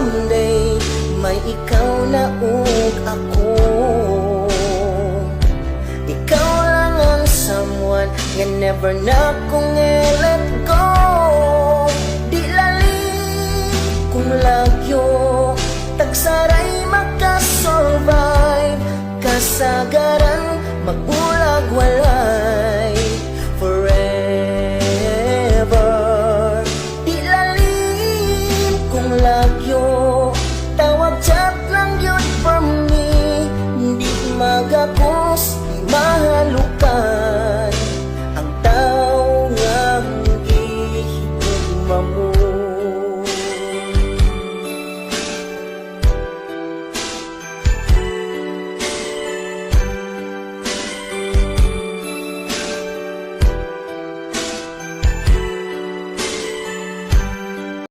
someday may ikaw na ug ako. Ikaw lang ang someone nga never na kong i-let